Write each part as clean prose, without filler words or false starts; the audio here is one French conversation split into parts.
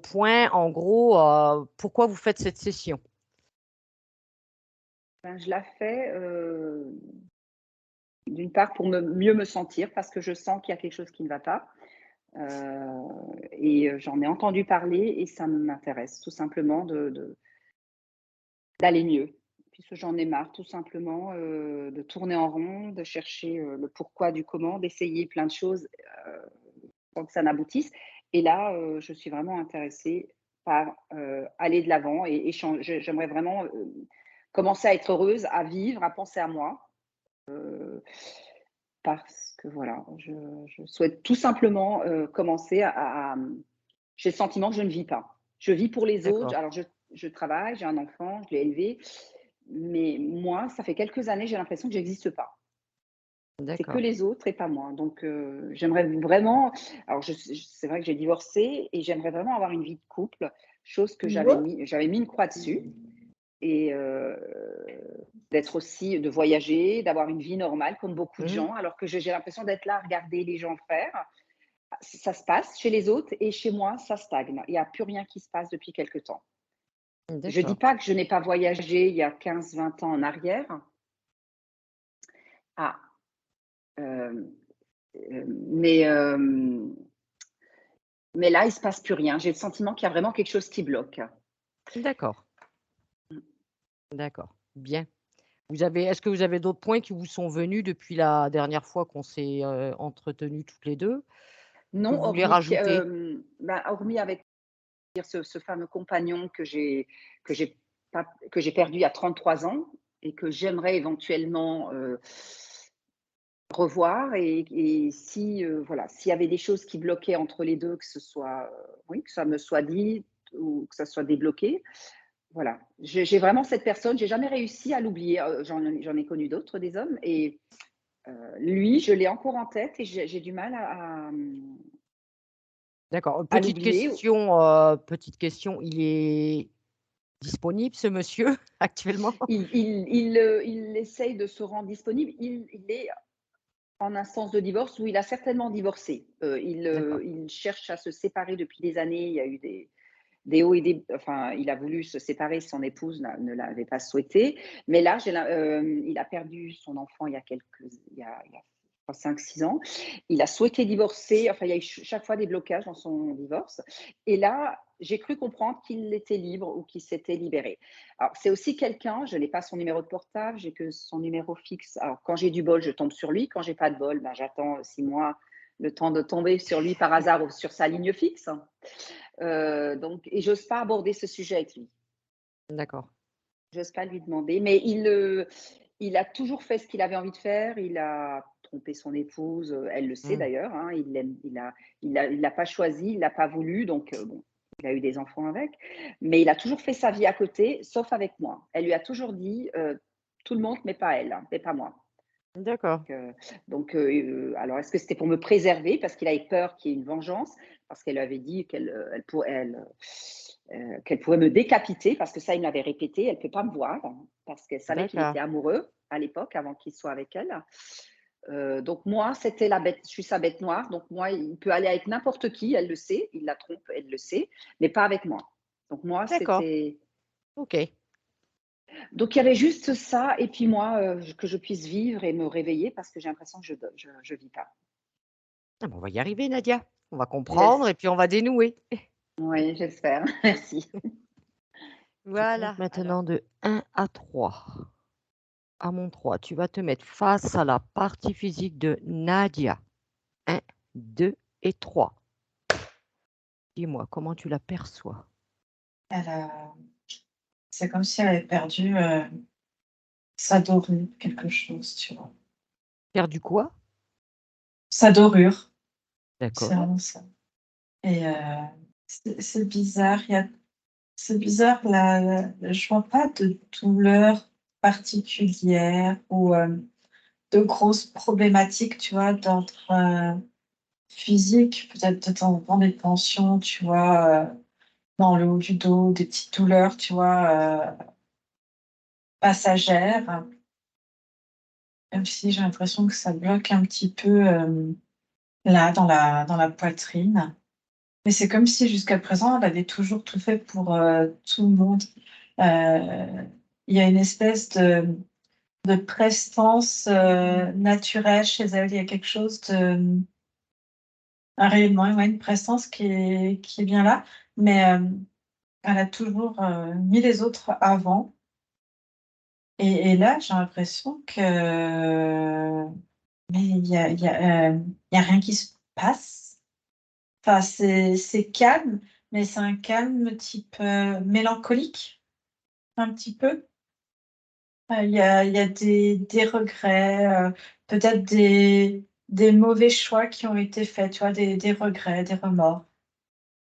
point, en gros, pourquoi vous faites cette session? Ben, je la fais, d'une part pour mieux me sentir parce que je sens qu'il y a quelque chose qui ne va pas, j'en ai entendu parler et ça m'intéresse tout simplement d'aller mieux. Puisque j'en ai marre tout simplement, de tourner en rond, de chercher, le pourquoi du comment, d'essayer plein de choses, sans que ça n'aboutisse et là, je suis vraiment intéressée par, aller de l'avant et j'aimerais vraiment, commencer à être heureuse, à vivre, à penser à moi, heu, parce que voilà, je souhaite tout simplement, commencer j'ai le sentiment que je ne vis pas. Je vis pour les autres, D'accord, alors je travaille, j'ai un enfant, je l'ai élevé, mais moi, ça fait quelques années, j'ai l'impression que j'existe pas. C'est que d'accord. les autres et pas moi. Donc, j'aimerais vraiment alors c'est vrai que j'ai divorcé et j'aimerais vraiment avoir une vie de couple, chose que j'avais mis une croix dessus et d'être aussi de voyager, d'avoir une vie normale comme beaucoup de Mmh. gens, alors que j'ai l'impression d'être là à regarder les gens faire. Ça se passe chez les autres et chez moi, ça stagne. Il y a plus rien qui se passe depuis quelque temps. Je dis D'accord. pas que je n'ai pas voyagé il y a 15, 20 ans en arrière. Ah, hem, mais là, il se passe plus rien. J'ai le sentiment qu'il y a vraiment quelque chose qui bloque. D'accord, d'accord. Bien. Est-ce que vous avez d'autres points qui vous sont venus depuis la dernière fois qu'on s'est, entretenues toutes les 2, que Non, vous voulez rajouter? hormis avec ce fameux compagnon que j'ai que j'ai perdu il y a 33 ans et que j'aimerais éventuellement, revoir et si, voilà, s'il y avait des choses qui bloquaient entre les 2, que ce soit, oui, que ça me soit dit ou que ça soit débloqué. Voilà. J'ai vraiment cette personne, j'ai jamais réussi à l'oublier, j'en ai connu d'autres des hommes et lui, je l'ai encore en tête et j'ai du mal D'accord. à l'oublier. Petite question, il est disponible ce monsieur actuellement? Il essaye de se rendre disponible. Il est en instance de divorce où il a certainement divorcé. D'accord, Il cherche à se séparer depuis des années. Il y a eu des hauts et des enfin, il a voulu se séparer, son épouse ne l'avait pas souhaité. Mais là, il a perdu son enfant il y a je crois 5-6 ans. Il a souhaité divorcer, enfin, il y a eu chaque fois des blocages dans son divorce et là, j'ai cru comprendre qu'il était libre ou qu'il s'était libéré. Alors, c'est aussi quelqu'un, je n'ai pas son numéro de portable, j'ai que son numéro fixe. Alors, quand j'ai du bol, je tombe sur lui. Quand j'ai pas de bol, ben, j'attends 6 mois, le temps de tomber sur lui par hasard ou sur sa ligne fixe. Donc et j'ose pas aborder ce sujet avec lui. d'accord. J'ose pas lui demander, mais il a toujours fait ce qu'il avait envie de faire. Il a trompé son épouse, elle le sait Mmh. d'ailleurs, hein. Il l'a pas choisi, il l'a pas voulu, donc bon, il a eu des enfants avec, mais il a toujours fait sa vie à côté, sauf avec moi. Elle lui a toujours dit, «Tout le monde, mais pas elle, hein, mais pas moi». D'accord, Alors est-ce que c'était pour me préserver parce qu'il avait peur qu'il y ait une vengeance? Parce qu'elle avait dit qu'elle pourrait me décapiter parce que ça, il me l'avait répété: «Elle peut pas me voir», hein, parce qu'elle savait qu'il d'accord, était amoureux à l'époque, avant qu'il soit avec elle. Donc moi, c'était la bête, je suis sa bête noire, donc moi, il peut aller avec n'importe qui, elle le sait, il la trompe, elle le sait, mais pas avec moi. Donc moi, d'accord. c'était OK. donc il y avait juste ça et puis moi, que je puisse vivre et me réveiller parce que j'ai l'impression que je vis pas. Ah bah, on va y arriver Nadia. On va J'es comprendre et puis on va dénouer. Oui, j'espère. Merci. Je compte Voilà, alors maintenant de 1 à 3. À mon 3, tu vas te mettre face à la partie physique de Nadia. 1, 2 et 3. Dis-moi, comment tu la perçois? Elle a c'est comme si elle avait perdu, sa dorure, quelque chose, tu vois? Perdu quoi? Sa dorure, c'est D'accord. vraiment ça et c'est bizarre, il y a c'est bizarre, je vois pas de douleur particulière ou, de grosses problématiques, tu vois, d'ordre, physique. Peut-être de temps en temps des tensions, tu vois, dans le haut du dos, des petites douleurs, tu vois, passagères. Même si j'ai l'impression que ça bloque un petit peu, là, dans la poitrine. Mais c'est comme si jusqu'à présent, elle avait toujours tout fait pour tout le monde. Il y a une espèce de prestance naturelle chez elle. Il y a quelque chose de un rayonnement, ouais, une prestance qui est bien là, mais elle a toujours mis les autres avant. Et là, j'ai l'impression que mais il y a rien qui se passe. Enfin, c'est calme, mais c'est un calme type mélancolique, un petit peu. Il y a des regrets, peut-être des mauvais choix qui ont été faits, tu vois? Des regrets, des remords.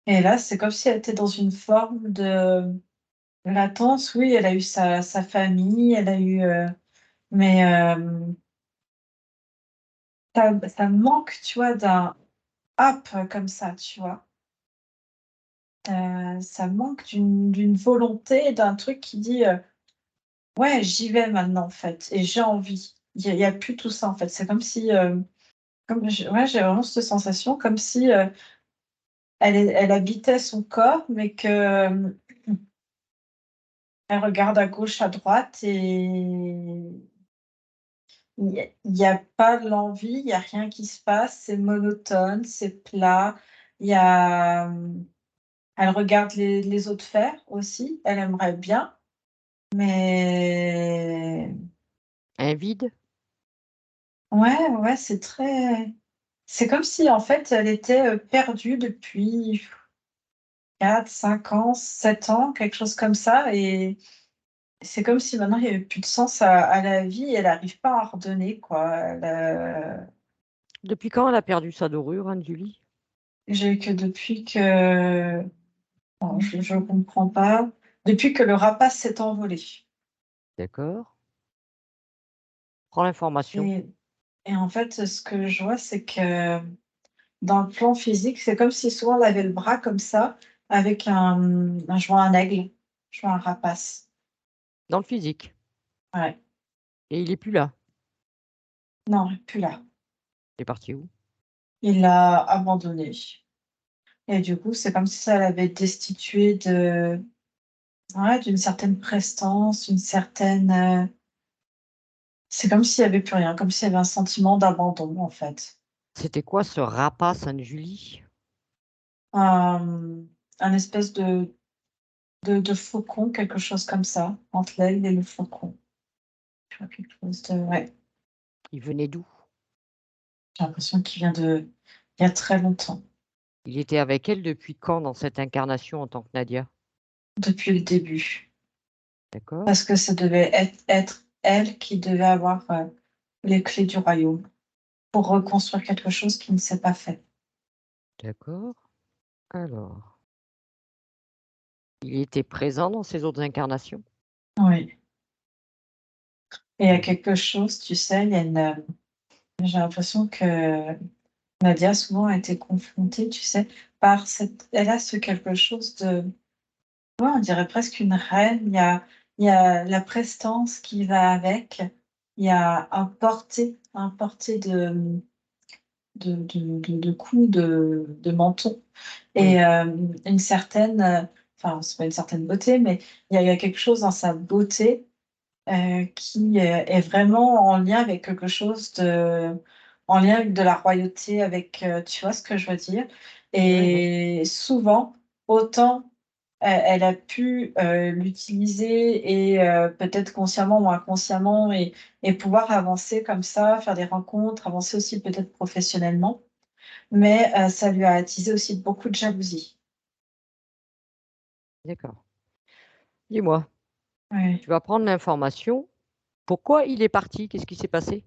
Et là, c'est comme si elle était dans une forme de latence. Oui, elle a eu sa famille, elle a eu, mais ça manque, tu vois, d'un up comme ça, tu vois? Ça manque d'une volonté, d'un truc qui dit, «Ouais, j'y vais maintenant, en fait et j'ai envie». Il y a plus tout ça, en fait. C'est comme si, comme je ouais, j'ai vraiment cette sensation comme si, elle habitait son corps, mais que, elle regarde à gauche, à droite et il y a pas l'envie, il y a rien qui se passe, c'est monotone, c'est plat. Il y a, elle regarde les autres faire aussi, elle aimerait bien, mais Un vide? ouais, ouais, c'est comme si, en fait, elle était, perdue depuis 4, 5 ans, 7 ans, quelque chose comme ça et c'est comme si maintenant il y avait plus de sens à la vie et elle arrive pas à redonner, quoi. Depuis quand elle a perdu sa dorure, Anne-Julie? J'ai que depuis que non, je comprends pas. Depuis que le rapace s'est envolé D'accord. Prends l'information. et en fait, ce que je vois, c'est que dans le plan physique, c'est comme si souvent elle avait le bras comme ça avec je vois un aigle, je vois un rapace. Dans le physique. Ouais. Et il est plus là. Non, plus là. Il est parti où? Il l'a abandonné et du coup, c'est comme si ça l'avait destitué de ouais, d'une certaine prestance, d'une certaine, c'est comme s'il y avait plus rien, comme s'il y avait un sentiment d'abandon, en fait. C'était quoi ce rapace, Anne-Julie? Un un espèce de faucon, quelque chose comme ça, entre l'aigle et le faucon. Je vois quelque chose de ouais, Il venait d'où? j'ai l'impression qu'il vient il y a très longtemps, Il était avec elle depuis quand dans cette incarnation en tant que Nadia? depuis le début. D'accord, Parce que ça devait être elle qui devait avoir, les clés du royaume pour reconstruire quelque chose qui ne s'est pas fait. d'accord. Alors, il était présent dans ces autres incarnations? Oui et il y a Mmh. quelque chose, tu sais, il y a j'ai l'impression que Nadia souvent a été confrontée, tu sais, par cette elle a ce quelque chose de ouais, on dirait presque une reine. Il y a la prestance qui va avec. Il y a un porté de cou, de menton et Oui, une certaine, enfin, c'est pas une certaine beauté, mais il y a quelque chose dans sa beauté, qui, est vraiment en lien avec quelque chose en lien avec de la royauté, avec, tu vois ce que je veux dire? oui, oui. Et souvent, autant elle a pu, l'utiliser et peut-être consciemment ou inconsciemment et pouvoir avancer comme ça, faire des rencontres, avancer aussi peut-être professionnellement. Mais ça lui a attisé aussi beaucoup de jalousie. D'accord. Dis-moi, Oui. tu vas prendre l'information. Pourquoi il est parti? Qu'est-ce qui s'est passé?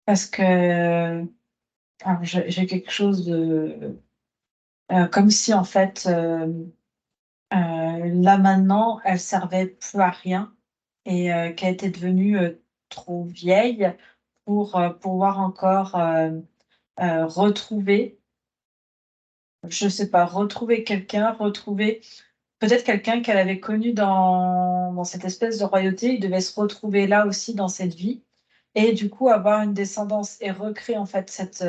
Parce que alors j'ai quelque chose de, comme si en fait, là maintenant, elle servait plus à rien et qu'elle était devenue, trop vieille pour, pouvoir encore, retrouver, je sais pas, retrouver quelqu'un, retrouver peut-être quelqu'un qu'elle avait connu dans cette espèce de royauté. Il devait se retrouver là aussi dans cette vie et du coup avoir une descendance et recréer en fait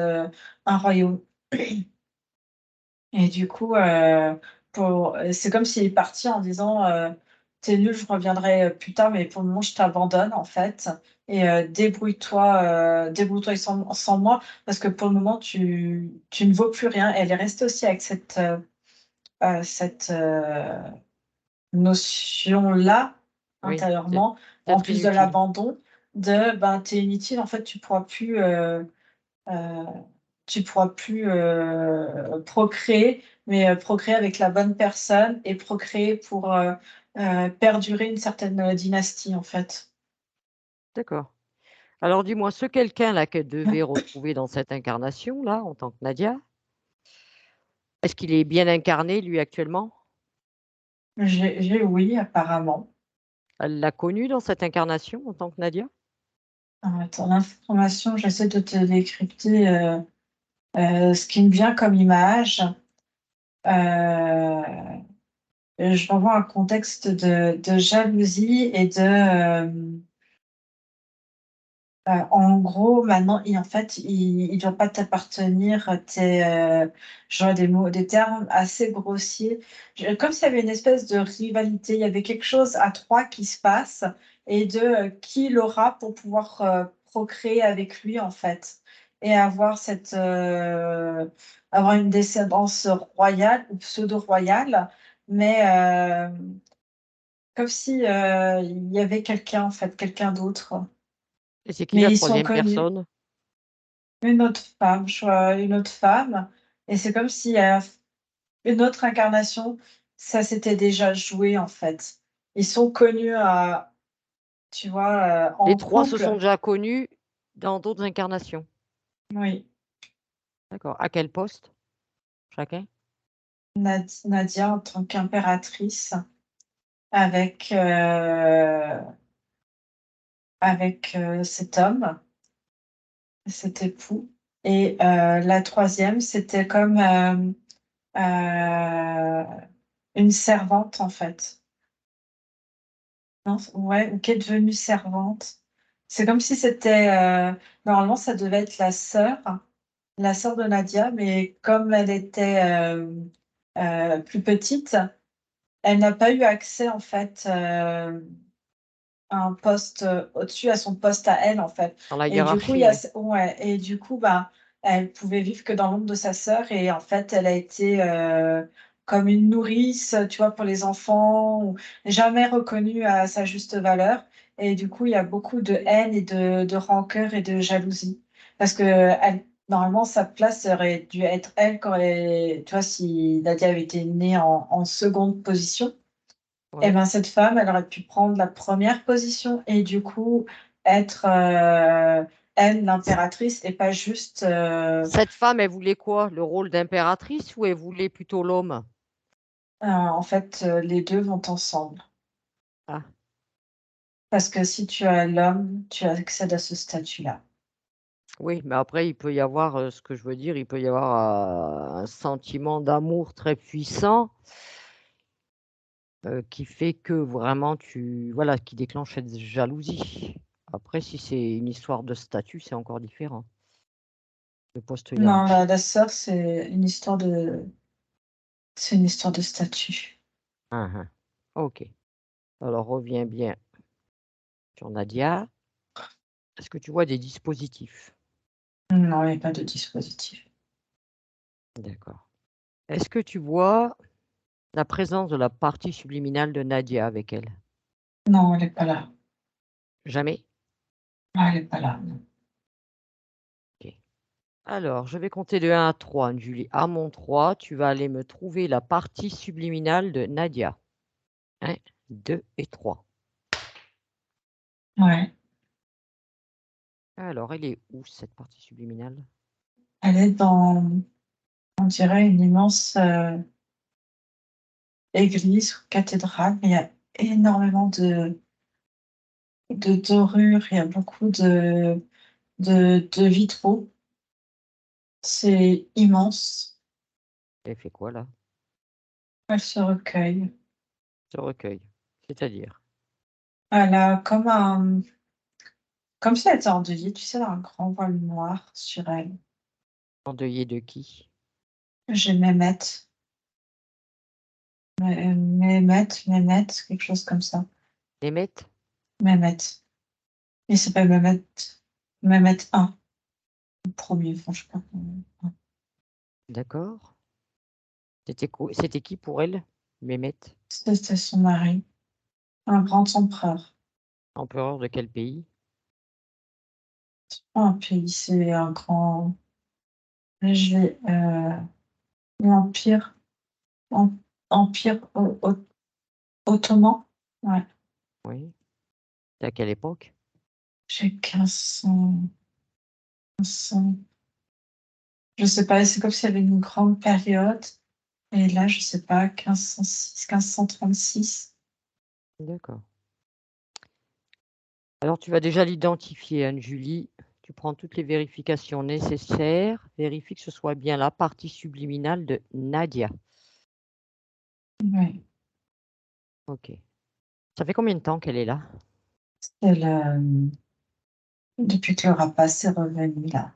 un royaume. Et du coup, c'est comme s'il est parti en disant, «Tu es nul, je reviendrai, plus tard, mais pour le moment, je t'abandonne, en fait et débrouille-toi sans moi parce que pour le moment, tu ne vaux plus rien». Elle est restée aussi avec cette notion-là, Oui, c'est intérieurement, en d'être plus de inutile. l'abandon, ben, «Tu es inutile, en fait, Heu, tu pourras plus, procréer, mais procréer avec la bonne personne et procréer pour, perdurer une certaine, dynastie, en fait. D'accord. Alors dis-moi, ce quelqu'un-là qu'elle devait retrouver dans cette incarnation-là, en tant que Nadia, est-ce qu'il est bien incarné, lui, actuellement? J'ai oui, apparemment. Elle l'a connu dans cette incarnation, en tant que Nadia? Attends, l'information, j'essaie de te décrypter, ce qui me vient comme image. Heu, je revois un contexte de jalousie et en gros, maintenant, en fait, il doit pas t'appartenir, j'aurais des termes assez grossiers. Je Comme s'il y avait une espèce de rivalité, il y avait quelque chose à 3 qui se passe et qui l'aura pour pouvoir, procréer avec lui, en fait et avoir une descendance royale ou pseudo-royale, mais comme si, il y avait quelqu'un, en fait, quelqu'un d'autre. Et c'est qui Mais la ils sont troisième connus. personne? Une autre femme, je vois une autre femme et c'est comme si, une autre incarnation, ça s'était déjà joué, en fait. Ils sont connus tu vois, Les en 3 se sont couple. déjà connus dans d'autres incarnations? Oui, D'accord. À quel poste, chacun? Nadia en tant qu'impératrice avec, cet homme, cet époux et la troisième, c'était comme, une servante, en fait. Non, ouais, ou qui est devenue servante. C'est comme si c'était, normalement, ça devait être la sœur de Nadia, mais comme elle était, plus petite, elle n'a pas eu accès, en fait, à un poste, au-dessus, à son poste à elle, en fait Dans la et du coup, il hiérarchie, y a oui. ce ouais et du coup, bah, elle pouvait vivre que dans l'ombre de sa sœur et en fait, elle a été, comme une nourrice, tu vois, pour les enfants ou jamais reconnue à sa juste valeur et du coup, il y a beaucoup de haine et de rancœur et de jalousie parce qu'elle normalement, sa place aurait dû être elle qui aurait tu vois, si Nadia avait été née en 2e position et Ouais. ben, cette femme, elle aurait pu prendre la première position et du coup être, elle l'impératrice et pas juste, Cette femme, elle voulait quoi? Le rôle d'impératrice ou elle voulait plutôt l'homme? en fait, les 2 vont ensemble. Ah, Parce que si tu as l'homme, tu accèdes à ce statut-là. oui, mais après il peut y avoir, ce que je veux dire, il peut y avoir, un sentiment d'amour très puissant, qui fait que vraiment voilà, qui déclenche cette jalousie. Après si c'est une histoire de statut, c'est encore différent, le poste Non, hiérarchique. la sœur, c'est une histoire de statut. Hein, hein. OK. Alors reviens bien sur Nadia. Est-ce que tu vois des dispositifs? Non, il y a pas de dispositif. D'accord. Est-ce que tu vois la présence de la partie subliminale de Nadia avec elle? Non, elle est pas là. Jamais? Ah, elle est pas là, non. OK. Alors, je vais compter de 1 à 3, Julie. À mon 3, tu vas aller me trouver la partie subliminale de Nadia. 1, 2 et 3. Ouais, Alors, elle est où cette partie subliminale? elle est dans, on dirait une immense, église ou cathédrale, mais il y a énormément de dorures, il y a beaucoup de vitraux. C'est immense. Elle fait quoi là? Elle se recueille. Ce recueil. C'est-à-dire? Elle a comme si elle était endeuillée, tu sais, elle a un grand voile noir sur elle. Endeuillée de qui? J'ai Mehmet. Mehmet, quelque chose comme ça. Mehmet? Mehmet. Il s'appelle Mehmet. Mehmet 1. Le premier, enfin, je sais pas. D'accord. C'était qui pour elle, Mehmet? C'était son mari. Un grand empereur. Empereur de quel pays? Pas un pays, c'est un grand. Je vais. L'Empire. Empire ottoman. Ouais. Oui. C'est à quelle époque? J'ai 1500. 1500. Je sais pas, c'est comme s'il y avait une grande période. Et là, je sais pas, 1506, 1536. D'accord. Alors, tu vas déjà l'identifier, Anne-Julie. Tu prends toutes les vérifications nécessaires. Vérifie que ce soit bien la partie subliminale de Nadia. Ouais. Ok. Ça fait combien de temps qu'elle est là? Depuis que le rapace est revenu là.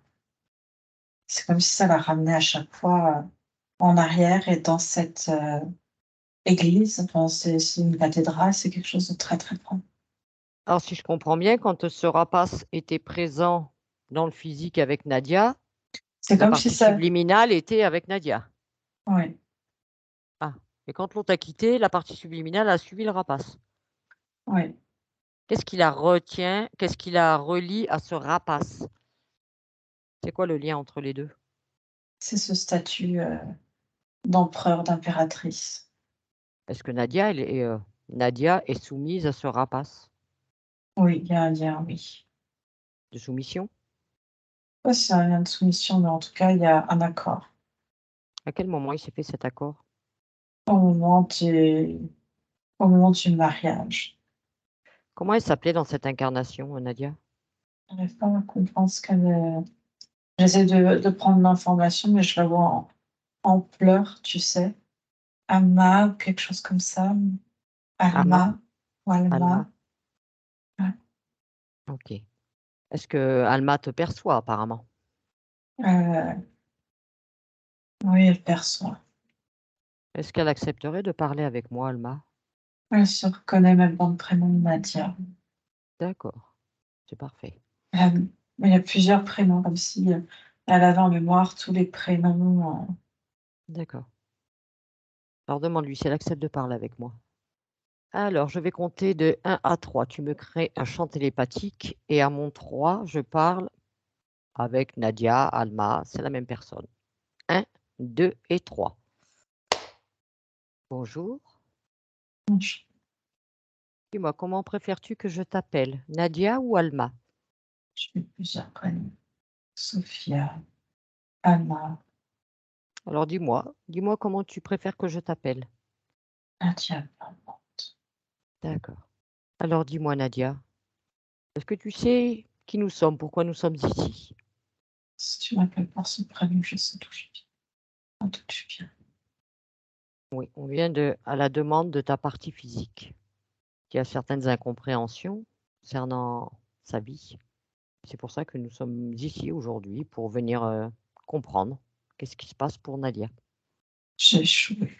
C'est comme si ça la ramenait à chaque fois en arrière et dans cette église, enfin, c'est une cathédrale, c'est quelque chose de très très grand. Alors, si je comprends bien, quand ce rapace était présent dans le physique avec Nadia, C'est la comme si partie ça. subliminale était avec Nadia. Ouais, Ah. Et quand l'autre a quitté, la partie subliminale a suivi le rapace. ouais. Qu'est-ce qui la retient? Qu'est-ce qui la relie à ce rapace? C'est quoi le lien entre les deux? C'est ce statut d'empereur, d'impératrice. Est-ce que Nadia est soumise à ce rapace Oui, il y a un lien, oui. de soumission? Pas si c'est un lien de soumission, mais en tout cas, il y a un accord. À quel moment il s'est fait cet accord? Au moment du, au moment du mariage. Comment elle s'appelait dans cette incarnation, Nadia? Je n'arrive pas à comprendre ce qu'elle. J'essaie de prendre l'information, mais je la vois en pleurs, tu sais. Alma, ou quelque chose comme ça. Ama? Alma, ou Alma? Alma. Ouais. Ok. Est-ce que Alma te perçoit apparemment? Euh, oui, elle perçoit. Est-ce qu'elle accepterait de parler avec moi, Alma? Elle se reconnaît même dans le prénom de Nadia. D'accord, c'est parfait. Mais il y a plusieurs prénoms, comme si elle avait en mémoire tous les prénoms. D'accord. Alors demande-lui si elle accepte de parler avec moi. Alors, je vais compter de 1 à 3. Tu me crées un champ télépathique et à mon 3, je parle avec Nadia, Alma, c'est la même personne. 1, 2 et 3. Bonjour. Dis-moi, comment préfères-tu que je t'appelle? Nadia ou Alma? J'ai plusieurs prénoms. Sophia, Alma, Alors dis-moi comment tu préfères que je t'appelle? Nadia. D'accord. Alors dis-moi, Nadia, est-ce que tu sais qui nous sommes, pourquoi nous sommes ici? Si tu m'appelles par ce prénom, je sais d'où je viens. D'où tu viens. Oui, on vient à la demande de ta partie physique, qui a certaines incompréhensions concernant sa vie. C'est pour ça que nous sommes ici aujourd'hui, pour venir comprendre qu'est-ce qui se passe pour Nadia. J'ai échoué.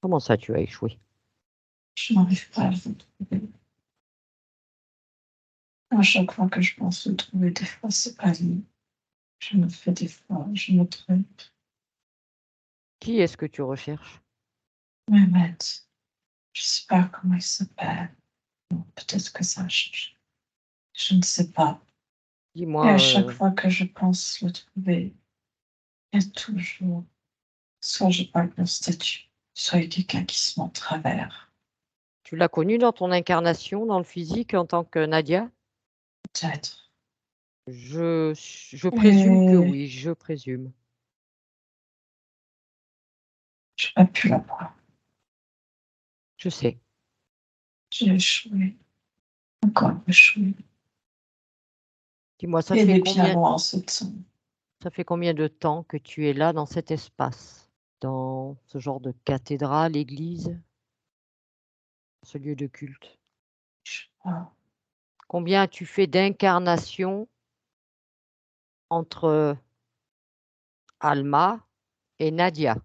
Comment ça, tu as échoué? Je n'arrive pas à le trouver. À chaque fois que je pense le trouver, des fois, c'est pas lui. Je me fais des fois, je me trompe. Qui est-ce que tu recherches? Mehmet, je sais pas comment il s'appelle. Peut-être que ça a changé. Je ne sais pas. Et Dis-moi, à chaque fois que je pense le trouver, il y a toujours, soit j'ai pas le bon statut, soit il y a quelqu'un qui se met en travers. tu l'as connue dans ton incarnation, dans le physique, en tant que Nadia? Peut-être. Je présume que Et oui, je présume. je n'ai pas pu la voir. Je sais. J'ai échoué. Encore échoué. Dis-moi, Et les bien loin, ce temps. ça fait combien de temps que tu es là dans cet espace? Dans ce genre de cathédrale, église, ce lieu de culte? Je sais pas. Combien as-tu fait d'incarnations entre Alma et Nadia.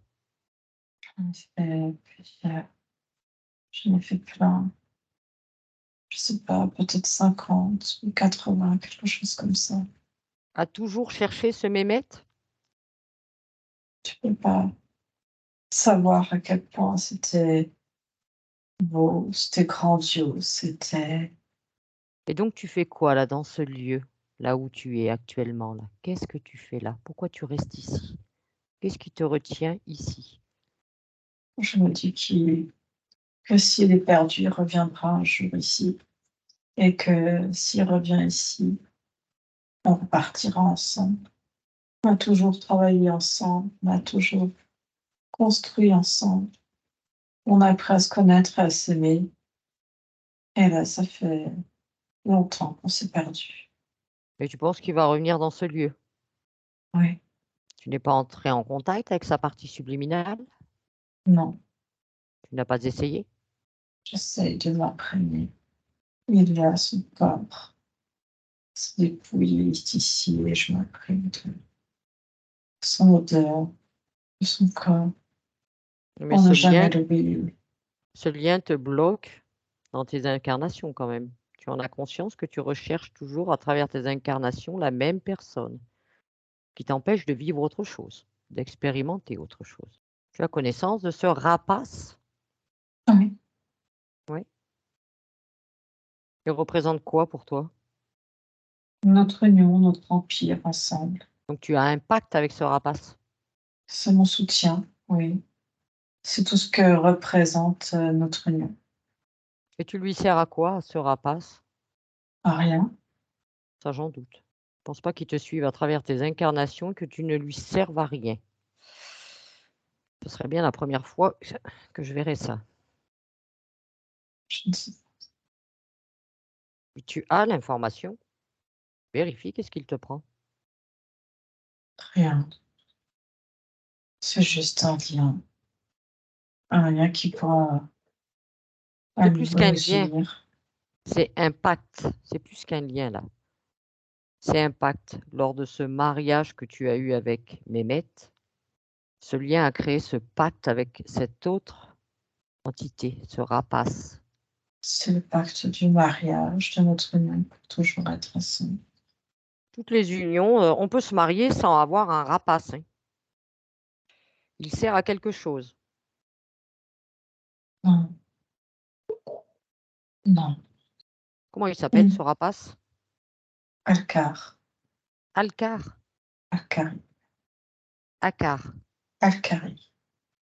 J'en ai fait plein. Je sais pas, peut-être 50 ou 80, quelque chose comme ça. A toujours cherché ce Mehmet? Tu peux pas savoir à quel point c'était beau, c'était grandiose, c'était... Et donc, tu fais quoi là dans ce lieu, là où tu es actuellement là? Qu'est-ce que tu fais là? Pourquoi tu restes ici? Qu'est-ce qui te retient ici? Je me dis que s'il est perdu, il reviendra un jour ici. Et que s'il revient ici, on repartira ensemble. On a toujours travaillé ensemble, on a toujours construit ensemble. On a appris à se connaître et à s'aimer. Et là, ça fait longtemps qu'on s'est perdu. Et tu penses qu'il va revenir dans ce lieu? Oui, Tu n'es pas entré en contact avec sa partie subliminale? non, Tu n'as pas essayé? j'essaie de m'imprégner. Il a son corps. Ses dépouilles est ici et je m'imprègne de son odeur, de son corps. Mais On n'a jamais l'oublié. ce lien te bloque dans tes incarnations quand même. Tu en as conscience que tu recherches toujours à travers tes incarnations la même personne qui t'empêche de vivre autre chose, d'expérimenter autre chose. Tu as connaissance de ce rapace? Oui, Oui. Il représente quoi pour toi? notre union, notre empire ensemble. Donc tu as un pacte avec ce rapace. C'est mon soutien, oui. C'est tout ce que représente notre union. Et tu lui sers à quoi, à ce rapace? À rien. Ça, j'en doute. Je ne pense pas qu'il te suive à travers tes incarnations, que tu ne lui serves à rien. Ce serait bien la première fois que je verrais ça. Je ne sais Et tu as l'information. Vérifie qu'est-ce qu'il te prend. rien. C'est juste un lien. Un lien qui pourra à C'est plus nouveau qu'un nous lien, unir. c'est un pacte. C'est plus qu'un lien là. C'est un pacte. Lors de ce mariage que tu as eu avec Mehmet, ce lien a créé ce pacte avec cette autre entité, ce rapace. C'est le pacte du mariage, de notre union pour toujours être ensemble. Toutes les unions, on peut se marier sans avoir un rapace, hein. Il sert à quelque chose. Non, non. Comment il s'appelle ce Mm. rapace? Alcar, Alcar, Alcari, Akar, Alcari.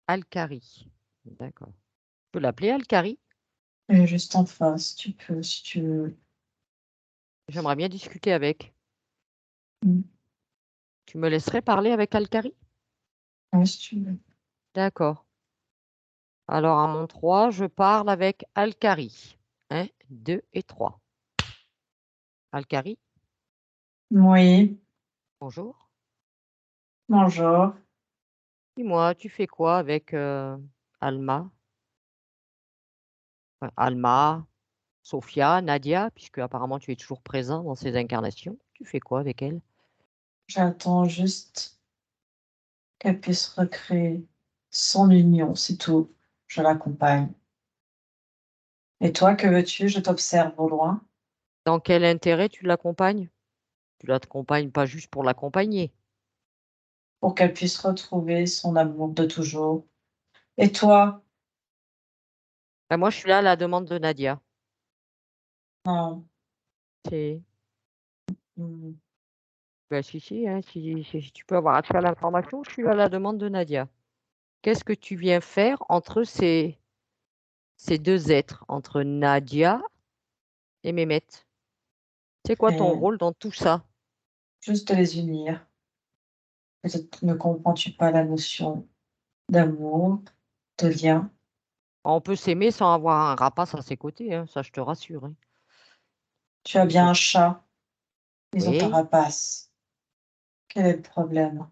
Alcari. D'accord. Tu peux l'appeler Alcari? Et juste en face, tu peux, si tu veux. J'aimerais bien discuter avec. Mm. Tu me laisserais parler avec Alcari? Ouais, si tu veux. D'accord. Alors à mon 3, je parle avec Alcari. 1, 2 et 3. Alcari, Oui, bonjour. bonjour. Dis-moi, tu fais quoi avec Alma? Enfin, Alma, Sophia, Nadia, puisque apparemment tu es toujours présent dans ces incarnations. Tu fais quoi avec elle? J'attends juste qu'elle puisse recréer son union, c'est tout. Je l'accompagne. Et toi, que veux-tu? Je t'observe au loin Dans quel intérêt tu l'accompagnes? Tu l'accompagnes pas juste pour l'accompagner. pour qu'elle puisse retrouver son amour de toujours. Et toi? Ben, moi, je suis là à la demande de Nadia. Non. C'est Hmm. ben, si, hein, si tu peux avoir accès à l'information, je suis là à la demande de Nadia. Qu'est-ce que tu viens faire entre ces deux êtres, entre Nadia et Mehmet? C'est quoi ton Et rôle dans tout ça? juste de les unir. Peut-être ne comprends-tu pas la notion d'amour, de lien? On peut s'aimer sans avoir un rapace à ses côtés, hein, ça je te rassure, hein. Tu as Il bien faut un chat, ils ont un Oui, rapace. Quel est le problème?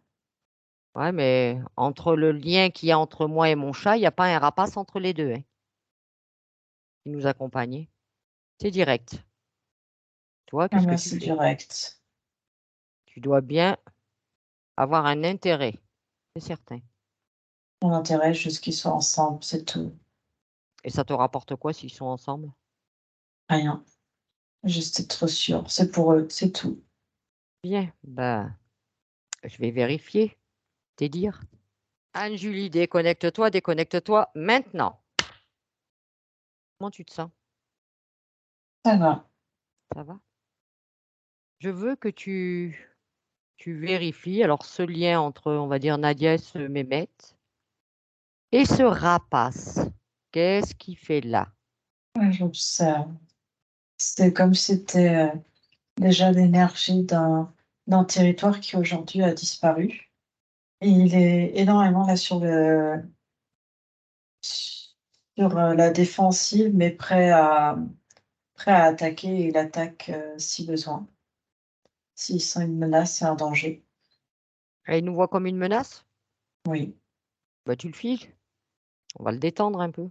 ouais, mais entre le lien qu'il y a entre moi et mon chat, il y a pas un rapace entre les 2, hein, qui nous accompagne. C'est direct. Toi, Ah qu'est-ce que ben, tu c'est fais? direct. Tu dois bien avoir un intérêt, c'est certain. Mon intérêt, juste qu'ils soient ensemble, c'est tout. Et ça te rapporte quoi s'ils sont ensemble? Rien. Juste être sûr. C'est pour eux, c'est tout. Bien, ben, je vais vérifier, tes dires. Anne-Julie, déconnecte-toi maintenant. Comment tu te sens? Ça va. Ça va? Je veux que tu vérifies alors ce lien entre, on va dire, Nadia et ce Mehmet et ce rapace. Qu'est-ce qu'il fait là? Ouais, j'observe. C'est comme si c'était déjà l'énergie d'un territoire qui aujourd'hui a disparu. Et il est énormément là sur la défensive, mais prêt à attaquer, et il attaque si besoin. S'il sent une menace et un danger. Et il nous voit comme une menace? Oui. Bah, tu le files. On va le détendre un peu.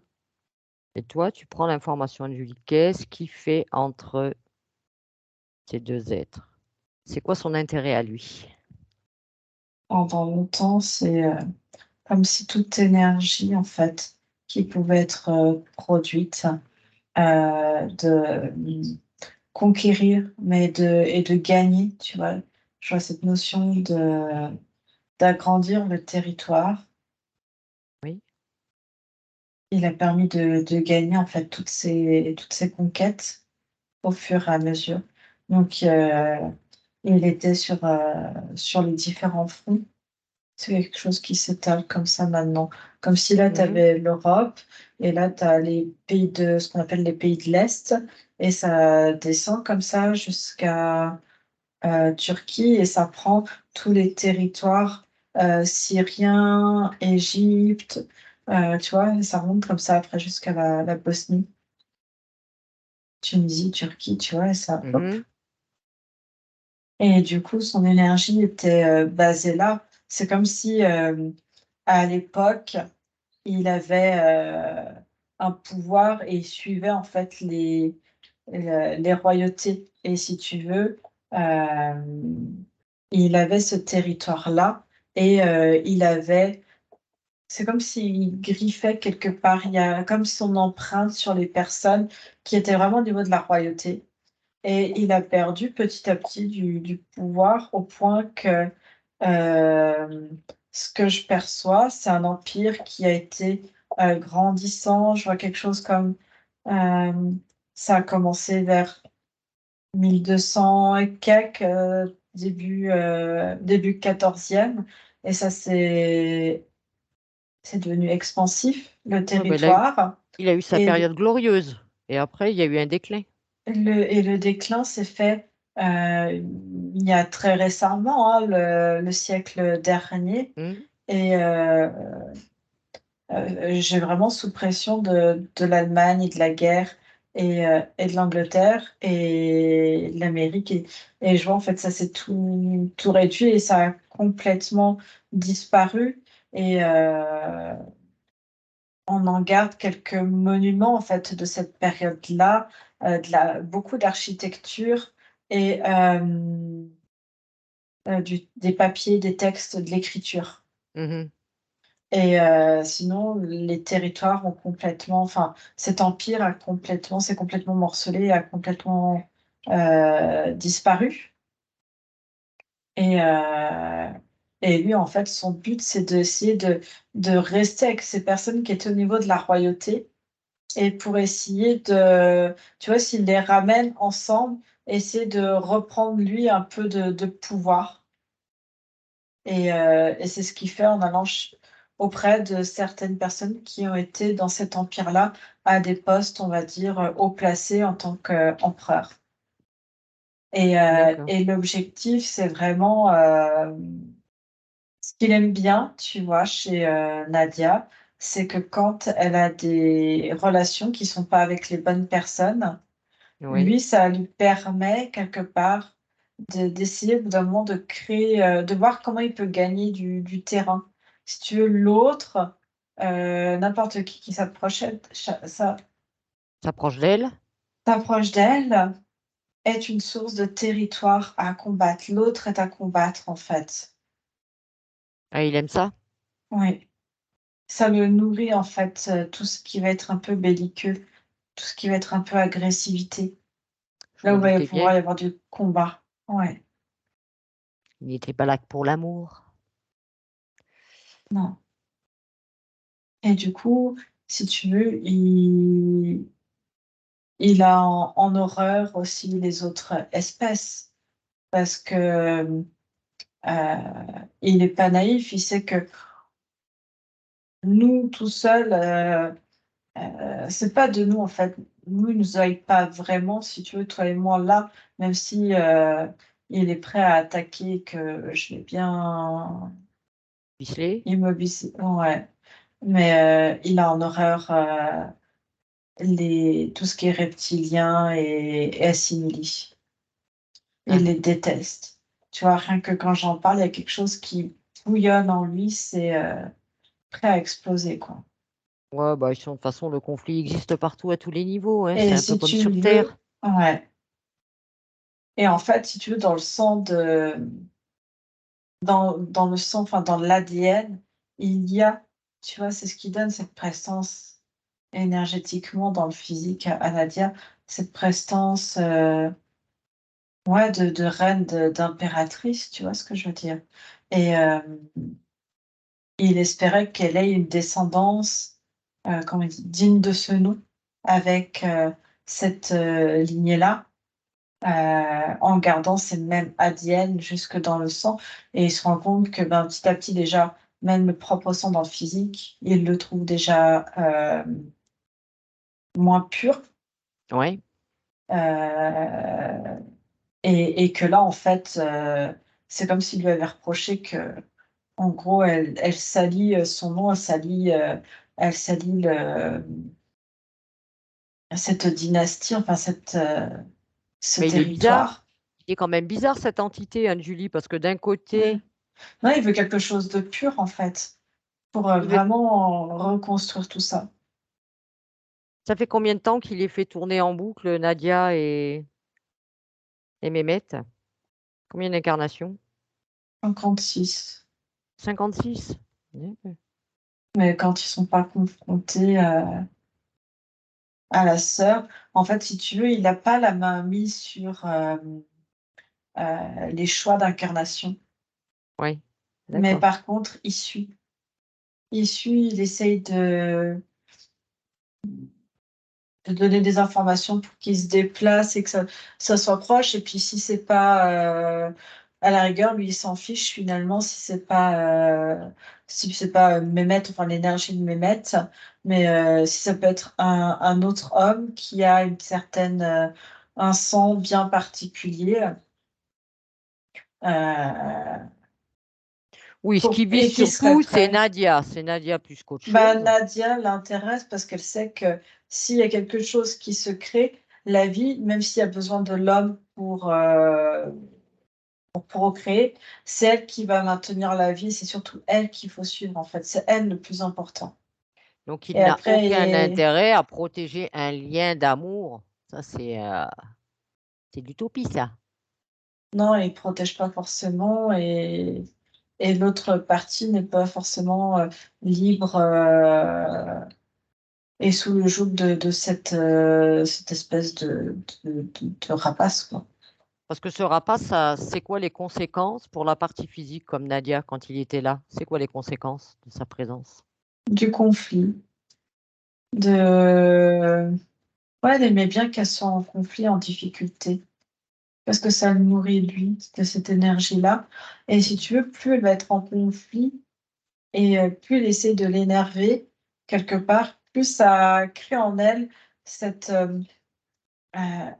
Et toi, tu prends l'information, Anne-Julie. Qu'est-ce qu'il fait entre ces deux êtres? C'est quoi son intérêt à lui? Pendant longtemps, c'est comme si toute énergie, en fait, qui pouvait être produite, de conquérir, et de gagner, tu vois? Je vois cette notion d'agrandir le territoire. Oui. Il a permis de gagner, en fait, toutes ces conquêtes au fur et à mesure. Donc il était sur les différents fronts. C'est quelque chose qui s'étale comme ça maintenant. Comme si là, tu Mhm. avais l'Europe et là, tu as les pays de ce qu'on appelle les pays de l'Est, et ça descend comme ça jusqu'à Turquie, et ça prend tous les territoires syriens, Égypte, tu vois? Ça remonte comme ça après jusqu'à la Bosnie, Tunisie, Turquie, tu vois? Et ça, hop. Mhm. Et du coup, son énergie était basée là. C'est comme si à l'époque, il avait un pouvoir, et il suivait en fait les royautés. Et si tu veux, il avait ce territoire-là, et c'est comme s'il griffait quelque part. Il y a comme son empreinte sur les personnes qui étaient vraiment au niveau de la royauté. Et il a perdu petit à petit du pouvoir, au point que ce que je perçois, c'est un empire qui a été grandissant. Je vois quelque chose comme ça a commencé vers 1200 et quelques, début 14e, et ça c'est devenu expansif, le Ouais, ben, territoire. il a eu sa Et période glorieuse. Et après, il y a eu un déclin. le déclin s'est fait il y a très récemment, hein, le siècle dernier. Mhm. Et j'ai vraiment sous pression de l'Allemagne et de la guerre, et de l'Angleterre et de l'Amérique, et je vois en fait ça s'est tout réduit, et ça a complètement disparu. Et on en garde quelques monuments en fait de cette période-là, beaucoup d'architecture, et des papiers, des textes, de l'écriture. Mhm. Et sinon, les territoires ont complètement, enfin, cet empire s'est complètement morcelé, a complètement disparu. Et lui, en fait, son but, c'est d'essayer de rester avec ces personnes qui étaient au niveau de la royauté, et pour essayer de, tu vois, s'il les ramène ensemble, essayer de reprendre lui un peu de pouvoir. Et c'est ce qu'il fait en allant auprès de certaines personnes qui ont été dans cet empire-là, à des postes, on va dire, haut placés en tant qu'empereur. D'accord. Et l'objectif, c'est vraiment ce qu'il aime bien, tu vois, chez Nadia, c'est que quand elle a des relations qui sont pas avec les bonnes personnes, Oui. lui, ça lui permet quelque part d'essayer au bout d'un moment de créer, de voir comment il peut gagner du terrain. Si tu veux, l'autre, n'importe qui S'approche d'elle. s'approche d'elle, est une source de territoire à combattre. L'autre est à combattre, en fait. Ah, il aime ça? Oui. ça le nourrit en fait, tout ce qui va être un peu belliqueux, tout ce qui va être un peu agressivité. Je Là m'en où va doutais bien. pouvoir y avoir du combat. Ouais, Il n'était pas là que pour l'amour. non. Et du coup, si tu veux, il a en horreur aussi les autres espèces parce que, il est pas naïf, il sait que nous, tout seuls, c'est pas de nous, en fait. Nous, il nous aille pas vraiment, si tu veux, toi et moi, là, même si, il est prêt à attaquer, que je l'ai bien Ficelé. immobilisé, ouais. Mais, il a en horreur, tout ce qui est reptilien et assimilé. Il Ah. les déteste. Tu vois, rien que quand j'en parle, il y a quelque chose qui bouillonne en lui, c'est, prêt à exploser, quoi. Ouais, bah, de toute façon, le conflit existe partout à tous les niveaux, hein. C'est Et un peu si comme tu sur veux, Terre. ouais. Et en fait, si tu veux, dans le sang, enfin dans l'ADN, il y a, tu vois, c'est ce qui donne cette prestance énergétiquement dans le physique à Nadia, cette prestance, ouais, de reine, d'impératrice, tu vois ce que je veux dire? Et il espérait qu'elle ait une descendance, comment on dit? Digne de ce nom, avec, cette, lignée-là. En gardant ces mêmes ADN jusque dans le sang et il se rend compte que, ben, petit à petit déjà, même le propre sang dans le physique, il le trouve déjà, moins pur, Ouais. heu et que là, en fait, c'est comme s'il lui avait reproché qu'en gros, elle salit, son nom, elle salit cette dynastie, enfin ce Mais il est bizarre. territoire. Il est quand même bizarre cette entité, hein, Julie, parce que d'un Ouais. côté, Non, il veut quelque chose de pur, en fait. Pour, oui, mais vraiment reconstruire tout ça. ça fait combien de temps qu'il les fait tourner en boucle, Nadia et Mehmet? Combien d'incarnations? 56. 56. D'accord. Mais quand ils sont pas confrontés, à la sœur, en fait, si tu veux, il a pas la main mise sur, les choix d'incarnation. Oui, Mais d'accord. par contre, il suit. Il suit, il essaye de donner des informations pour qu'ils se déplacent et que ça soit proche et puis si c'est pas, à la rigueur, lui, il s'en fiche finalement si c'est pas, Mehmet, enfin l'énergie de Mehmet, mais si ça peut être un autre homme qui a une certaine, un sang bien particulier, heu, Oui, ce pour qui vise et qui serait surtout, c'est prêt. Nadia. C'est Nadia plus qu'autre Bah, chose. Nadia l'intéresse parce qu'elle sait que s'il y a quelque chose qui se crée, la vie, même s'il y a besoin de l'homme pour procréer, c'est elle qui va maintenir la vie, c'est surtout elle qu'il faut suivre, en fait. C'est elle le plus important Donc et il n'a aucun après intérêt à protéger un lien d'amour. Ça, c'est de l'utopie, ça. non, il protège pas forcément et l'autre partie n'est pas forcément, libre, et sous le joug de cette espèce de rapace, quoi. Parce que ce rapace, ça, c'est quoi les conséquences pour la partie physique comme Nadia quand il était là? C'est quoi les conséquences de sa présence? Du conflit, de ouais, elle aimait bien qu'elle soit en conflit, en difficulté, parce que ça le nourrit lui, de cette énergie-là et si tu veux, plus elle va être en conflit et plus elle essaie de l'énerver quelque part, plus ça crée en elle cette,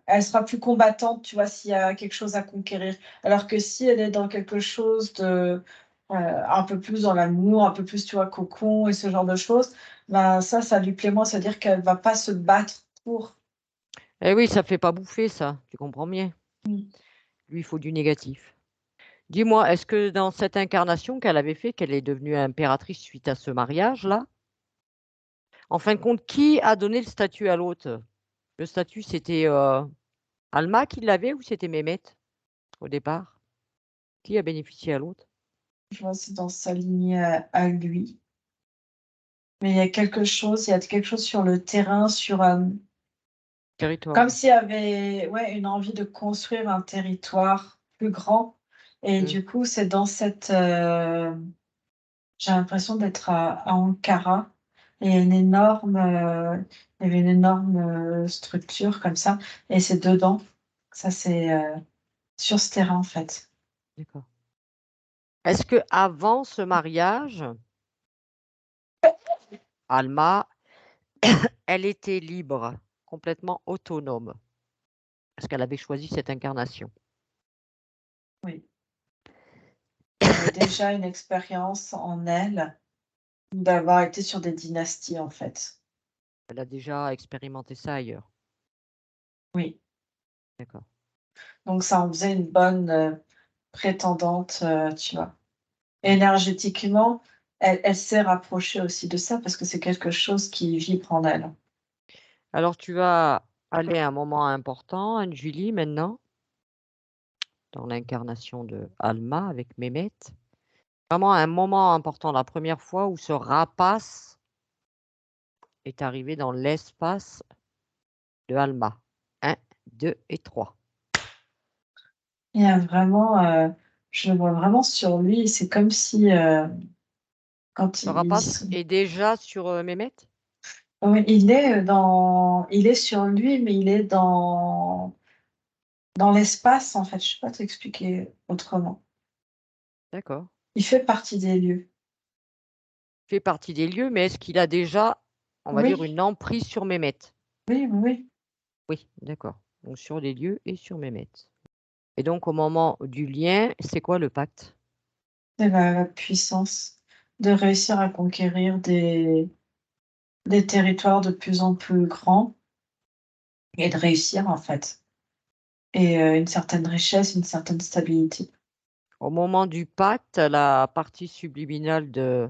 elle sera plus combattante, tu vois? S'il y a quelque chose à conquérir. Alors que si elle est dans quelque chose de, un peu plus dans l'amour, un peu plus, tu vois, cocon et ce genre de choses, ben, ça lui plaît moins. C'est-à-dire qu'elle va pas se battre pour. Eh oui, ça fait pas bouffer ça, tu comprends bien. Mmh. Lui, il faut du négatif. Dis-moi, est-ce que dans cette incarnation qu'elle avait fait, qu'elle est devenue impératrice suite à ce mariage-là, en fin de compte, qui a donné le statut à l'autre? Le statut, c'était, Alma qui l'avait ou c'était Mehmet au départ? Qui a bénéficié à l'autre? Je vois, c'est dans sa lignée à lui. Mais il y a quelque chose sur le terrain, Territoire. comme s'il y avait une envie de construire un territoire plus grand. Et du coup, c'est dans cette. J'ai l'impression d'être à Ankara. Et il y a il y avait une énorme structure comme ça. Et c'est dedans. Ça, c'est sur ce terrain, en fait. D'accord. Est-ce que avant ce mariage, Alma, elle était libre, complètement autonome? Est-ce qu'elle avait choisi cette incarnation? Oui. Il y avait déjà une expérience en elle d'avoir été sur des dynasties, en fait. Elle a déjà expérimenté ça ailleurs. Oui. D'accord. Donc ça en faisait une bonne prétendante, tu vois? Énergétiquement, elle s'est rapprochée aussi de ça parce que c'est quelque chose qui vibre en elle. Alors tu vas aller à un moment important, Anne-Julie, maintenant, dans l'incarnation de Alma avec Mehmet. Vraiment un moment important, la première fois où ce rapace est arrivé dans l'espace de Alma. 1, 2 et 3. Il y a vraiment, je le vois vraiment sur lui, c'est comme si, quand Le il rapace se est déjà sur, Mehmet? oui, il est sur lui, mais il est dans l'espace, en fait, je sais pas t'expliquer autrement. D'accord. Il fait partie des lieux. Fait partie des lieux, mais est-ce qu'il a déjà, on va dire, Oui, une emprise sur Mehmet? oui, oui, oui. Oui, d'accord. Donc sur les lieux et sur Mehmet. Et donc au moment du lien, c'est quoi le pacte? C'est la puissance de réussir à conquérir des territoires de plus en plus grands et de réussir, en fait. Et une certaine richesse, une certaine stabilité. Au moment du pacte, la partie subliminale de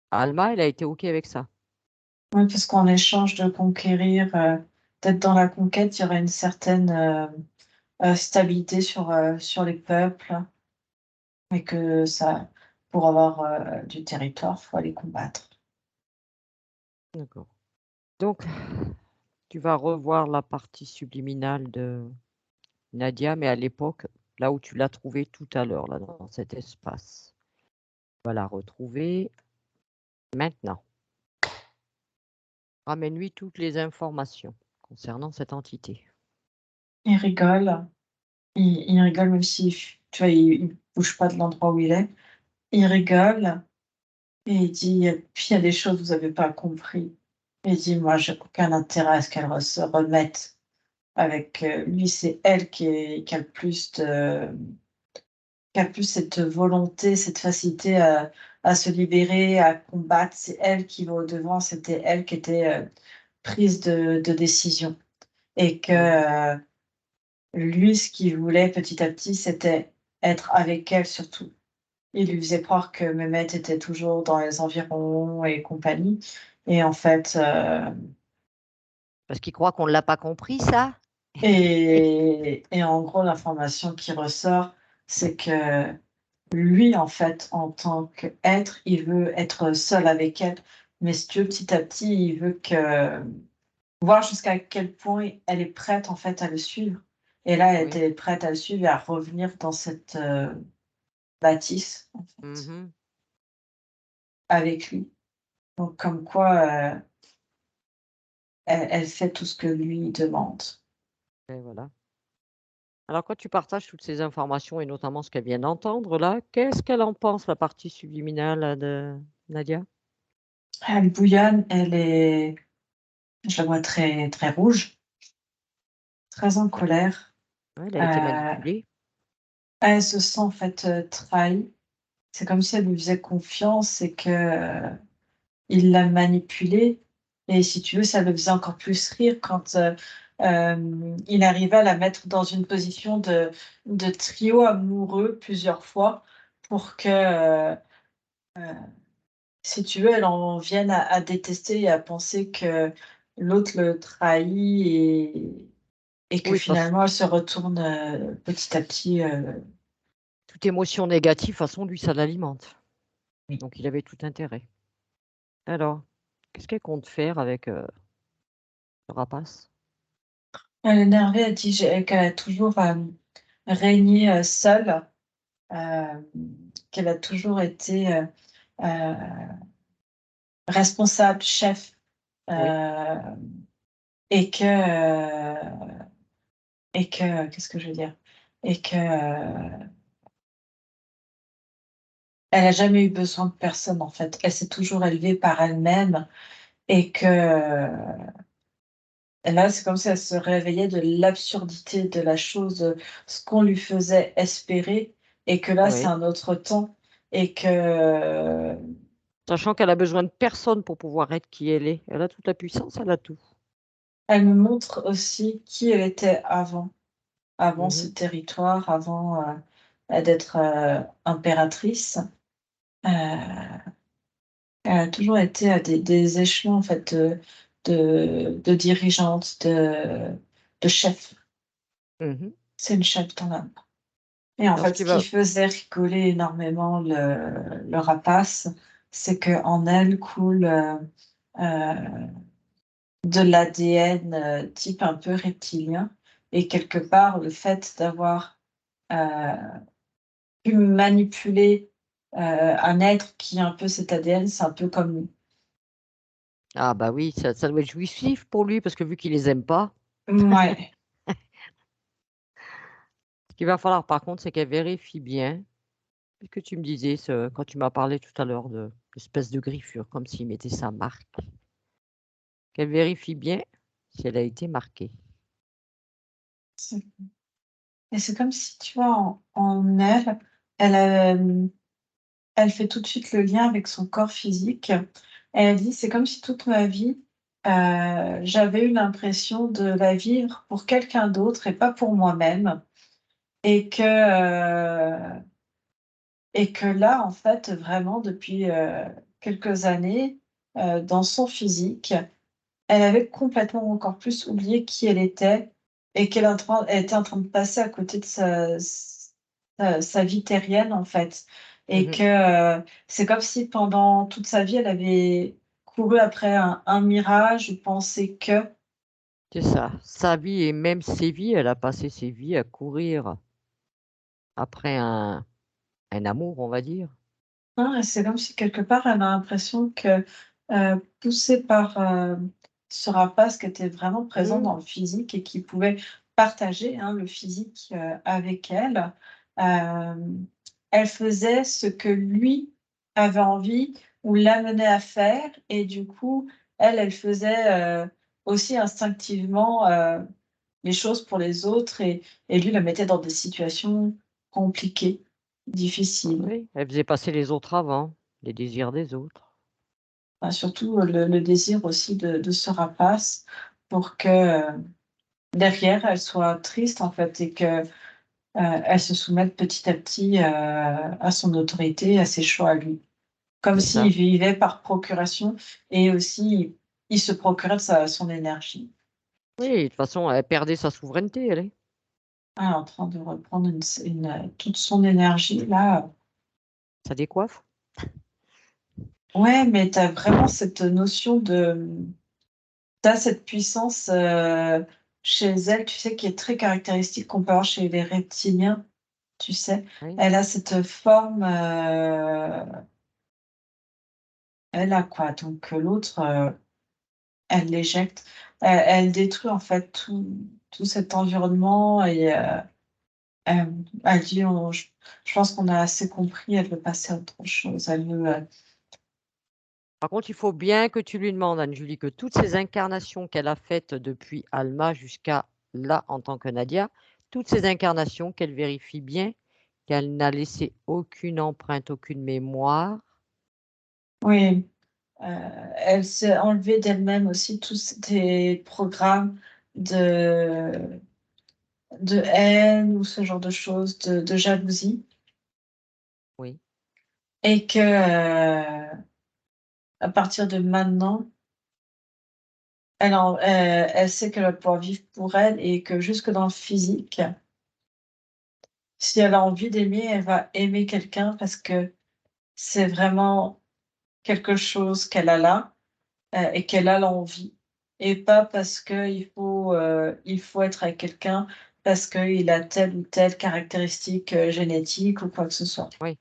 Alma, elle a été OK avec ça? Oui, parce qu'en échange de conquérir, d'être dans la conquête, il y aurait une certaine, stabilité sur les peuples et que ça pour avoir, du territoire, faut aller combattre. D'accord. Donc tu vas revoir la partie subliminale de Nadia, mais à l'époque, là où tu l'as trouvée tout à l'heure, là, dans cet espace. Tu vas la retrouver maintenant. Ramène-lui toutes les informations concernant cette entité. Il rigole, il rigole même si tu vois, il bouge pas de l'endroit où il est. Il rigole et il dit: «Puis il y a des choses que vous avez pas compris». Il dit: «Moi, j'ai aucun intérêt à ce qu'elle se remette avec, lui, c'est elle qui a le plus cette volonté, cette facilité à se libérer, à combattre. C'est elle qui va au-devant, c'était elle qui était, prise de décision et que, Mmh. lui, ce qu'il voulait petit à petit, c'était être avec elle surtout. Il lui faisait croire que Mehmet était toujours dans les environs et compagnie et en fait, Parce qu'il croit qu'on ne l'a pas compris ça? et en gros, l'information qui ressort, c'est que lui, en fait, en tant qu'être, il veut être seul avec elle, mais si tu veux, petit à petit, il veut que voir jusqu'à quel point elle est prête, en fait, à le suivre et là, elle Oui. était prête à le suivre et à revenir dans cette, bâtisse, en fait, Mmh. avec lui. Donc comme quoi, elle fait tout ce que lui demande. Et voilà. Alors quand tu partages toutes ces informations et notamment ce qu'elle vient d'entendre là, qu'est-ce qu'elle en pense, la partie subliminale, de Nadia? Elle bouillonne, je la vois très, très rouge, très en D'accord. colère. Ouais, elle a été Heu, manipulée. Elle se sent, en fait, trahie. C'est comme si elle lui faisait confiance et que, il l'a manipulée et si tu veux, ça le faisait encore plus rire quand, il arrivait à la mettre dans une position de trio amoureux plusieurs fois pour que, si tu veux, elle en vienne à détester et à penser que l'autre le trahit et que Oui, parce finalement elle se retourne, petit à petit, toute émotion négative, de toute façon, lui, ça l'alimente. oui. Donc il avait tout intérêt. Alors, qu'est-ce qu'elle compte faire avec le rapace? Elle est énervée, elle dit qu'elle a toujours régné seule, qu'elle a toujours été responsable, chef, Oui. et que, qu'est-ce que je veux dire? Et que elle a jamais eu besoin de personne en fait. Elle s'est toujours élevée par elle-même et que et là, c'est comme si elle se réveillait de l'absurdité de la chose, ce qu'on lui faisait espérer et que là, c'est Oui. un autre temps et que Sachant qu'elle a besoin de personne pour pouvoir être qui elle est. Elle a toute la puissance, elle a tout. elle me montre aussi qui elle était avant ce Mmh. territoire, avant, d'être, impératrice. Heu, Elle a toujours été à des échelons en fait de dirigeante, de chef. Mmh. C'est une chef dans l'âme. Et en Alors ce fait, qui ce qui va faisait rigoler énormément le rapace, c'est qu'en elle coule, de l'ADN, type un peu reptilien et quelque part, le fait d'avoir, heu, pu manipuler, un être qui a un peu cet ADN, c'est un peu comme nous. ah bah oui, ça doit être jouissif pour lui parce que vu qu'il les aime pas, Mouais, ce qu'il va falloir par contre, c'est qu'elle vérifie bien ce que tu me disais quand tu m'as parlé tout à l'heure de d'espèce de griffure, comme s'il mettait sa marque. Qu'elle vérifie bien si elle a été marquée. c'est et c'est comme si, tu vois, en elle, elle, elle fait tout de suite le lien avec son corps physique et elle dit: «C'est comme si toute ma vie, j'avais eu l'impression de la vivre pour quelqu'un d'autre et pas pour moi-même et que là, en fait, vraiment depuis, quelques années, dans son physique, elle avait complètement encore plus oublié qui elle était et elle était en train de passer à côté de sa vie terrienne, en fait et Mmh. que, c'est comme si pendant toute sa vie, elle avait couru après un mirage, pensé que C'est ça. Sa vie et même ses vies, elle a passé ses vies à courir après un amour, on va dire. hein, c'est comme si quelque part, elle a l'impression que, poussée par, ce rapace qui était vraiment présent Mmh. dans le physique et qui pouvait partager, hein, le physique, avec elle, elle faisait ce que lui avait envie ou l'amenait à faire et du coup, elle faisait, aussi instinctivement, les choses pour les autres et lui la mettait dans des situations compliquées, difficiles. Oui, elle faisait passer les autres avant, les désirs des autres. Bah, surtout, le désir aussi de ce rapace pour que, derrière, elle soit triste, en fait et que, elle se soumette petit à petit, à son autorité, à ses choix à lui. Comme C'est s'il ça. vivait par procuration et aussi il se procurait de son énergie. Oui, de toute façon, elle perdait sa souveraineté, elle est. Ah, en train de reprendre toute son énergie là, Ça décoiffe. ouais, mais tu as vraiment cette notion de, tu as cette puissance, chez elle, tu sais, qui est très caractéristique qu'on peut avoir chez les reptiliens. Tu sais? Oui, Elle a cette forme, elle a quoi? Donc l'autre, elle l'éjecte. Elle détruit en fait tout cet environnement et elle dit: «On je pense qu'on a assez compris», elle veut passer à autre chose. Elle veut, par contre, il faut bien que tu lui demandes, Anne-Julie, que toutes ces incarnations qu'elle a faites depuis Alma jusqu'à là, en tant que Nadia, toutes ces incarnations, qu'elle vérifie bien qu'elle n'a laissé aucune empreinte, aucune mémoire. oui, heu, elle s'est enlevée d'elle-même aussi tous ces programmes de de haine ou ce genre de choses, de jalousie Oui, et que, à partir de maintenant, elle sait qu'elle va pouvoir vivre pour elle et que jusque dans le physique, si elle a envie d'aimer, elle va aimer quelqu'un parce que c'est vraiment quelque chose qu'elle a là et qu'elle a l'envie. Et pas parce qu'il faut être avec quelqu'un parce qu'il a telle ou telle caractéristique génétique ou quoi que ce soit. Oui,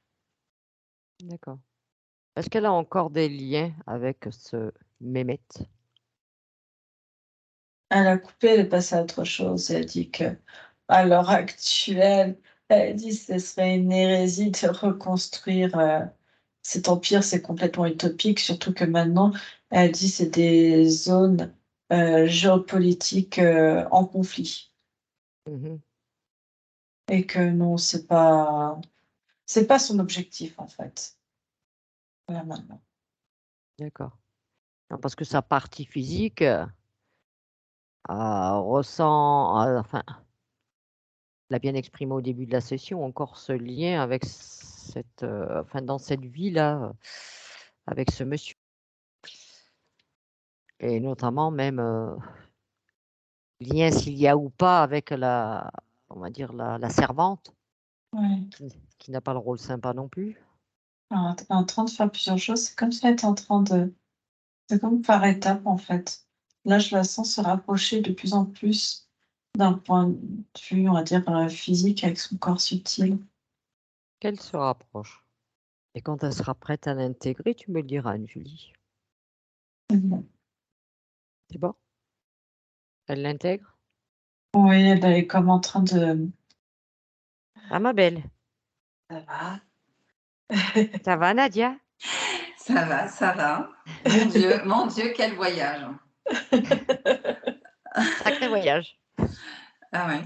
d'accord. Est-ce qu'elle a encore des liens avec ce Mehmet? Elle a coupé, elle est passée à autre chose. Elle dit que à l'heure actuelle, elle dit ce serait une hérésie de reconstruire cet empire, c'est complètement utopique, surtout que maintenant, elle dit c'est des zones géopolitiques en conflit. Mmh. Et que non, c'est pas son objectif en fait. Voilà maintenant. D'accord. Non, parce que sa partie physique, ressent, enfin, l'a bien exprimé au début de la session, encore ce lien avec cette, enfin, dans cette vie-là, avec ce monsieur et notamment même, lien s'il y a ou pas avec on va dire la servante Ouais. qui n'a pas le rôle sympa non plus. Alors, tu es en train de faire plusieurs choses. C'est comme si elle était en train de. C'est comme par étapes en fait. Là, je la sens se rapprocher de plus en plus d'un point de vue, on va dire, physique avec son corps subtil. Qu'elle se rapproche et quand elle sera prête à l'intégrer, tu me le diras, Anne-Julie. Mhm. C'est bon? Elle l'intègre? Oui, elle est comme en train de. Ah ma belle, Ça va? ça va Nadia? Ça va, ça va. Mon Dieu, quel voyage. Sacré voyage. Ah ouais.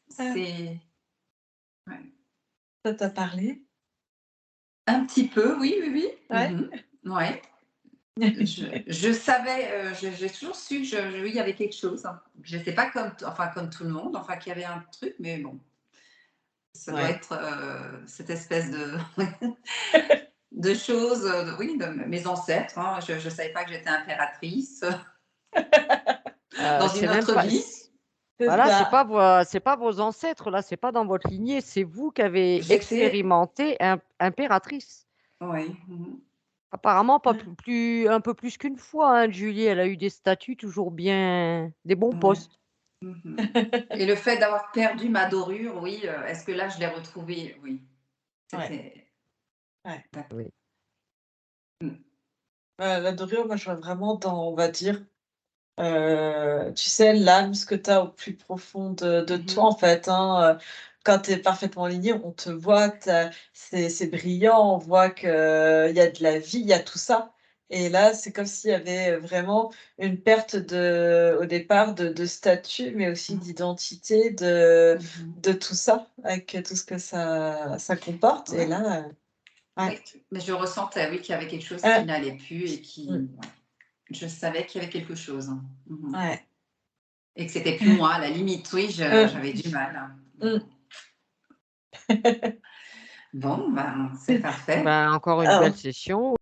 C'est ouais. Ça t'a parlé? Un petit peu, oui, oui, oui. Ouais. Ouais. Je savais, j'ai toujours su que oui, il y avait quelque chose, hein. Je sais pas comme tout le monde, enfin qu'il y avait un truc, mais bon, ça doit Ouais. être, cette espèce de de choses, oui, de mes ancêtres, hein. Je savais pas que j'étais impératrice, dans une C'est même autre pas vie. C'est voilà, ça. c'est pas vos ancêtres là, c'est pas dans votre lignée, c'est vous qui avez J'étais expérimenté impératrice. oui, Apparemment pas un peu plus qu'une fois, hein, Julie, elle a eu des statuts toujours bien des bons ouais. postes. Et le fait d'avoir perdu ma dorure, oui, est-ce que là je l'ai retrouvée? Oui, Ouais. c'était Ouais. d'accord. Oui. La dorure, moi, je vois vraiment dans, on va dire, tu sais, l'âme, ce que tu as au plus profond de toi, en fait, hein, quand tu es parfaitement aligné, on te voit, c'est brillant, on voit qu'il y a de la vie, il y a tout ça. Et là, c'est comme s'il y avait vraiment une perte au départ de statut, mais aussi d'identité, de tout ça, avec tout ce que ça comporte. Et Ouais. là, ouais. Oui, mais je ressentais, oui, qu'il y avait quelque chose qui Ouais. n'allait plus et Mmh. ouais, je savais qu'il y avait quelque chose. Ouais. Et que c'était plus moi, à la limite, oui, j'avais du mal. Mmh. Bon, ben, c'est parfait. Ben, encore une belle Alors session.